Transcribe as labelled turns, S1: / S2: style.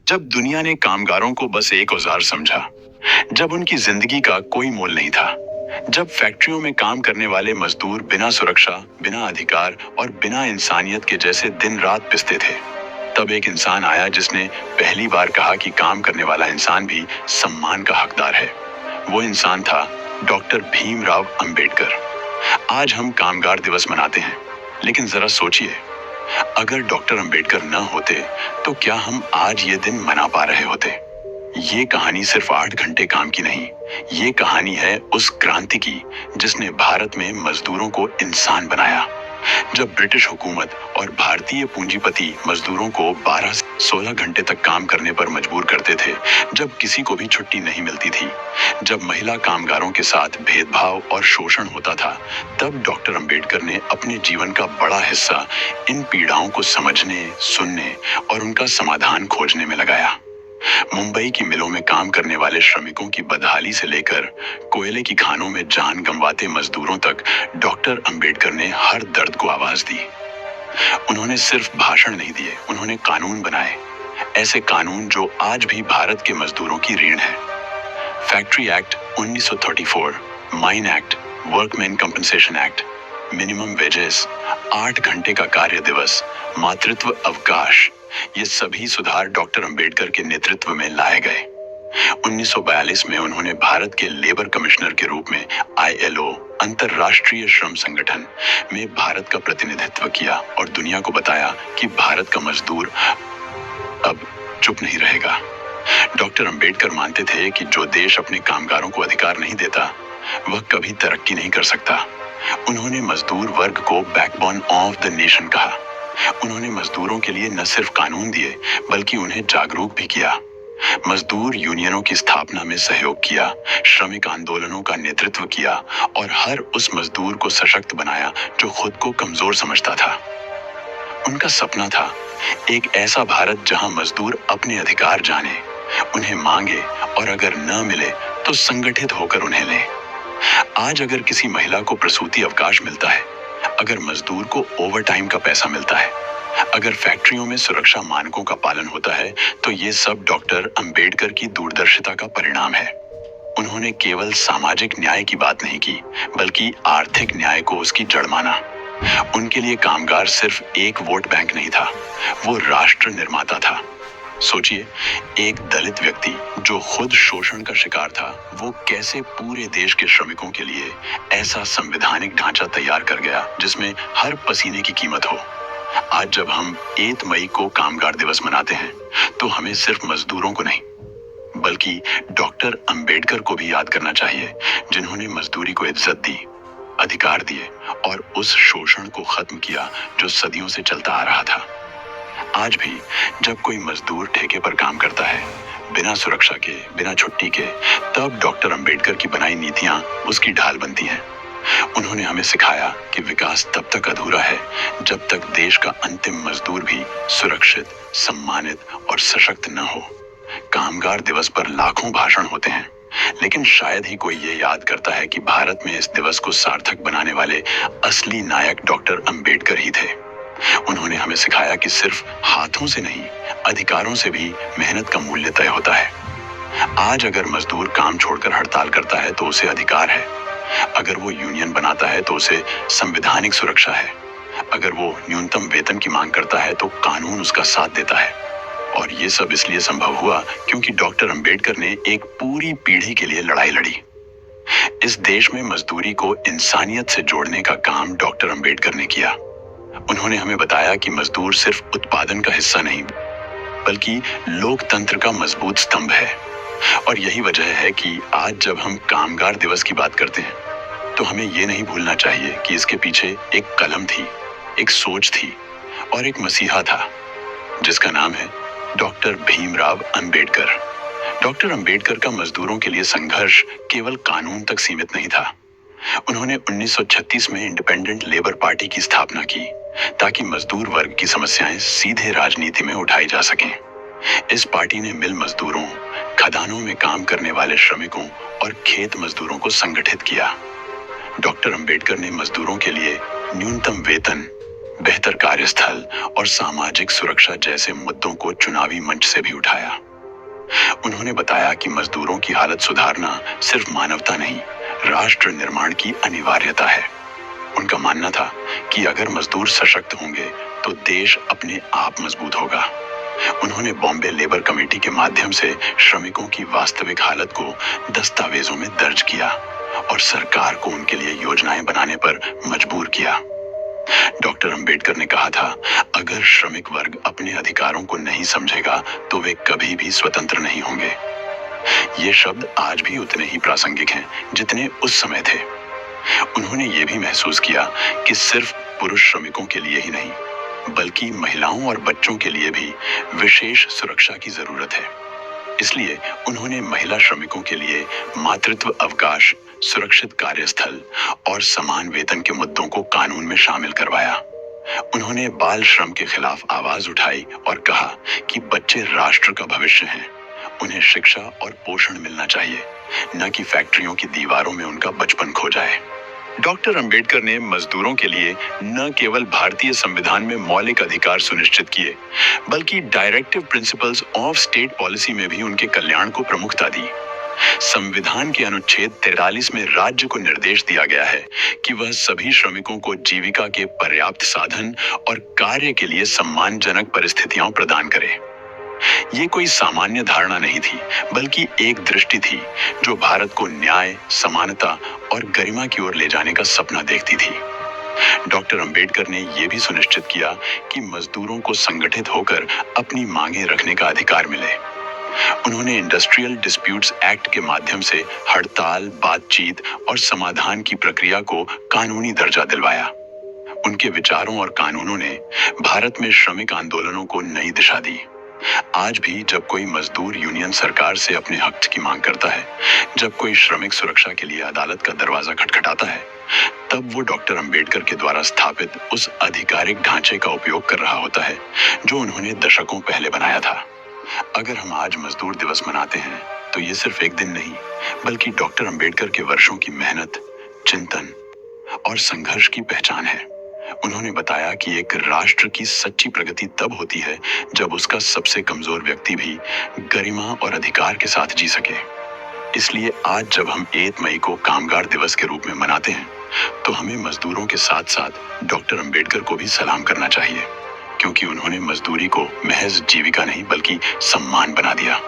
S1: जब दुनिया ने कामगारों को बस एक औजार समझा, जब उनकी जिंदगी का कोई मोल नहीं था, जब फैक्ट्रियों में काम करने वाले मजदूर बिना सुरक्षा, बिना अधिकार और बिना इंसानियत के जैसे दिन रात पिसते थे, तब एक इंसान आया जिसने पहली बार कहा कि काम करने वाला इंसान भी सम्मान का हकदार है। वो इंसान था डॉक्टर भीमराव अंबेडकर। आज हम कामगार दिवस मनाते हैं, लेकिन जरा सोचिए, अगर डॉक्टर अंबेडकर न होते तो क्या हम आज ये दिन मना पा रहे होते? ये कहानी सिर्फ 8 घंटे काम की नहीं, ये कहानी है उस क्रांति की जिसने भारत में मजदूरों को इंसान बनाया। जब ब्रिटिश हुकूमत और भारतीय पूंजीपति मजदूरों को 12 से 16 घंटे तक काम करने पर मजबूर करते थे, जब किसी को भी छुट्टी नहीं मिलती थी, जब महिला कामगारों के साथ भेदभाव और शोषण होता था, तब डॉक्टर अंबेडकर ने अपने जीवन का बड़ा हिस्सा इन पीड़ाओं को समझने, सुनने और उनका समाधान खोजने में लगाया। मुंबई की मिलों में काम करने वाले श्रमिकों की बदहाली से लेकर कोयले की खानों में जान गंवाते मजदूरों तक डॉक्टर अंबेडकर ने हर दर्द को आवाज दी। उन्होंने सिर्फ भाषण नहीं दिए, उन्होंने कानून बनाए, ऐसे कानून जो आज भी भारत के मजदूरों की रीढ़ है। Factory act 1934, mine act, workman compensation act, minimum wages, 8 घंटे का कार्य दिवस, मातृत्व अवकाश, ये सभी सुधार डॉक्टर अंबेडकर के नेतृत्व में लाए गए। 1942 में उन्होंने भारत के लेबर कमिश्नर के रूप में ILO, अंतर्राष्ट्रीय श्रम संगठन में भारत का प्रतिनिधित्व किया और दुनिया को बताया कि भारत का मजदूर अब चुप नहीं रहेगा। डॉक्टर अंबेडकर मानते थे कि जो देश अपने कामगारों को अधिकार नहीं देता, वह कभी तरक्की नहीं कर सकता। उन्होंने मजदूर वर्ग को बैकबोन ऑफ द नेशन कहा। उन्होंने मजदूरों के लिए न सिर्फ कानून दिए, बल्कि उन्हें जागरूक भी किया। मजदूर यूनियनों की स्थापना में सहयोग किया, श्रमिक आंदोलनों का नेतृत्व किया और हर उस मजदूर को सशक्त बनाया जो खुद को कमजोर समझता था। उनका सपना था एक ऐसा भारत जहां मजदूर अपने अधिकार जाने, उन्हें मांगे और अगर न मिले तो संगठित होकर उन्हें ले। आज अगर किसी महिला को प्रसूति अवकाश मिलता है, अगर मजदूर को ओवरटाइम का पैसा मिलता है, अगर फैक्ट्रियों में सुरक्षा मानकों का पालन होता है, तो ये सब डॉक्टर अंबेडकर की दूरदर्शिता का परिणाम है। उन्होंने केवल सामाजिक न्याय की बात नहीं की, बल्कि आर्थिक न्याय को उसकी जड़ माना। उनके लिए कामगार सिर्फ एक वोट बैंक नहीं था, वो राष्ट्र निर्माता था। सोचिए, एक दलित व्यक्ति जो खुद शोषण का शिकार था, वो कैसे पूरे देश के श्रमिकों के लिए ऐसा संवैधानिक ढांचा तैयार कर गया जिसमें हर पसीने की कीमत हो। आज जब हम 8 मई को कामगार दिवस मनाते हैं, तो हमें सिर्फ मजदूरों को नहीं, बल्कि डॉक्टर अंबेडकर को भी याद करना चाहिए, जिन्होंने मजदूरी को इज्जत दी, अधिकार दिए और उस शोषण को खत्म किया जो सदियों से चलता आ रहा था। आज भी जब कोई मजदूर ठेके पर काम करता है, बिना सुरक्षा के, बिना छुट्टी के, तब डॉक्टर अंबेडकर की बनाई नीतियां उसकी ढाल बनती हैं। उन्होंने हमें सिखाया कि विकास तब तक अधूरा है जब तक देश का अंतिम मजदूर भी सुरक्षित, सम्मानित और सशक्त न हो। कामगार दिवस पर लाखों भाषण होते हैं, लेकिन शायद ही कोई ये याद करता है कि भारत में इस दिवस को सार्थक बनाने वाले असली नायक डॉक्टर अंबेडकर ही थे। उन्होंने हमें सिखाया कि सिर्फ हाथों से नहीं, अधिकारों से भी मेहनत का मूल्य तय होता है। आज अगर मजदूर काम छोड़कर हड़ताल करता है तो उसे अधिकार है, अगर वो यूनियन बनाता है तो उसे संवैधानिक सुरक्षा है, अगर वो न्यूनतम वेतन की मांग करता है तो कानून उसका साथ देता है। और ये सब इसलिए संभव हुआ क्योंकि डॉक्टर अंबेडकर ने एक पूरी पीढ़ी के लिए लड़ाई लड़ी। इस देश में मजदूरी को इंसानियत से जोड़ने का काम डॉक्टर अंबेडकर ने किया। उन्होंने हमें बताया कि मजदूर सिर्फ उत्पादन का हिस्सा नहीं, बल्कि लोकतंत्र का मजबूत स्तंभ है। और यही वजह है कि आज जब हम कामगार दिवस की बात करते हैं, तो हमें ये नहीं भूलना चाहिए कि इसके पीछे एक कलम थी, एक सोच थी और एक मसीहा था, जिसका नाम है डॉक्टर भीमराव अंबेडकर। डॉक्टर अंबेडकर का मजदूरों के लिए संघर्ष केवल कानून तक सीमित नहीं था। उन्होंने 1936 में इंडिपेंडेंट लेबर पार्टी की स्थापना की, ताकि मजदूर वर्ग की समस्याएं सीधे राजनीति में उठाई जा सकें। इस पार्टी ने मिल मजदूरों, खदानों में काम करने वाले श्रमिकों और खेत मजदूरों को संगठित किया। डॉक्टर अंबेडकर ने मजदूरों के लिए न्यूनतम वेतन, बेहतर कार्यस्थल और सामाजिक सुरक्षा जैसे मुद्दों को चुनावी मंच से भी उठाया। उन्होंने बताया कि मजदूरों की हालत सुधारना सिर्फ मानवता नहीं, राष्ट्र निर्माण की अनिवार्यता है। उनका मानना था कि अगर मजदूर सशक्त होंगे तो देश अपने आप मजबूत होगा। उन्होंने बॉम्बे लेबर कमेटी के माध्यम से श्रमिकों की वास्तविक हालत को दस्तावेजों में दर्ज किया और सरकार को उनके लिए योजनाएं बनाने पर मजबूर किया। डॉक्टर अंबेडकर ने कहा था, अगर श्रमिक वर्ग अपने अधिकारों को नहीं समझेगा तो वे कभी भी स्वतंत्र नहीं होंगे। ये शब्द आज भी उतने ही प्रासंगिक हैं जितने उस समय थे। उन्होंने ये भी महसूस किया कि सिर्फ पुरुष श्रमिकों के लिए ही नहीं, बल्कि महिलाओं और बच्चों के लिए भी विशेष सुरक्षा की जरूरत है। इसलिए उन्होंने महिला श्रमिकों के लिए मातृत्व अवकाश, सुरक्षित कार्यस्थल और समान वेतन के मुद्दों को कानून में शामिल करवाया। उन्होंने बाल श्रम के खिलाफ आवाज उठाई और कहा कि बच्चे राष्ट्र का भविष्य हैं। उन्हें शिक्षा और पोषण मिलना चाहिए, न कि फैक्ट्रियों की दीवारों में उनका बचपन खो जाए। डॉक्टर अंबेडकर ने मजदूरों के लिए न केवल भारतीय संविधान में मौलिक अधिकार सुनिश्चित किए, बल्कि directive principles of state policy में भी उनके कल्याण को प्रमुखता दी। संविधान के अनुच्छेद 43 में राज्य को निर्देश दिया गया है कि वह सभी श्रमिकों को जीविका के पर्याप्त साधन और कार्य के लिए सम्मानजनक परिस्थितियां प्रदान करे। ये कोई सामान्य धारणा नहीं थी, बल्कि एक दृष्टि थी जो भारत को न्याय, समानता और गरिमा की ओर ले जाने का सपना देखती थी। डॉक्टर अंबेडकर ने यह भी सुनिश्चित किया कि मजदूरों को संगठित होकर अपनी मांगें रखने का अधिकार मिले। उन्होंने इंडस्ट्रियल डिस्प्यूट्स एक्ट के माध्यम से हड़ताल, बातचीत और समाधान की प्रक्रिया को कानूनी दर्जा दिलवाया। उनके विचारों और कानूनों ने भारत में श्रमिक आंदोलनों को नई दिशा दी। आज भी जब कोई मजदूर यूनियन सरकार से अपने हक की मांग करता है, जब कोई श्रमिक सुरक्षा के लिए अदालत का दरवाजा खटखटाता है, तब वो डॉक्टर अंबेडकर के द्वारा स्थापित उस आधिकारिक ढांचे का उपयोग कर रहा होता है जो उन्होंने दशकों पहले बनाया था। अगर हम आज मजदूर दिवस मनाते हैं तो ये सिर्फ एक दिन नहीं, बल्कि डॉक्टर अंबेडकर के वर्षों की मेहनत, चिंतन और संघर्ष की पहचान है। उन्होंने बताया कि एक राष्ट्र की सच्ची प्रगति तब होती है जब उसका सबसे कमजोर व्यक्ति भी गरिमा और अधिकार के साथ जी सके। इसलिए आज जब हम 1 मई को कामगार दिवस के रूप में मनाते हैं, तो हमें मजदूरों के साथ साथ डॉक्टर अंबेडकर को भी सलाम करना चाहिए, क्योंकि उन्होंने मजदूरी को महज जीविका नहीं बल्कि सम्मान बना दिया।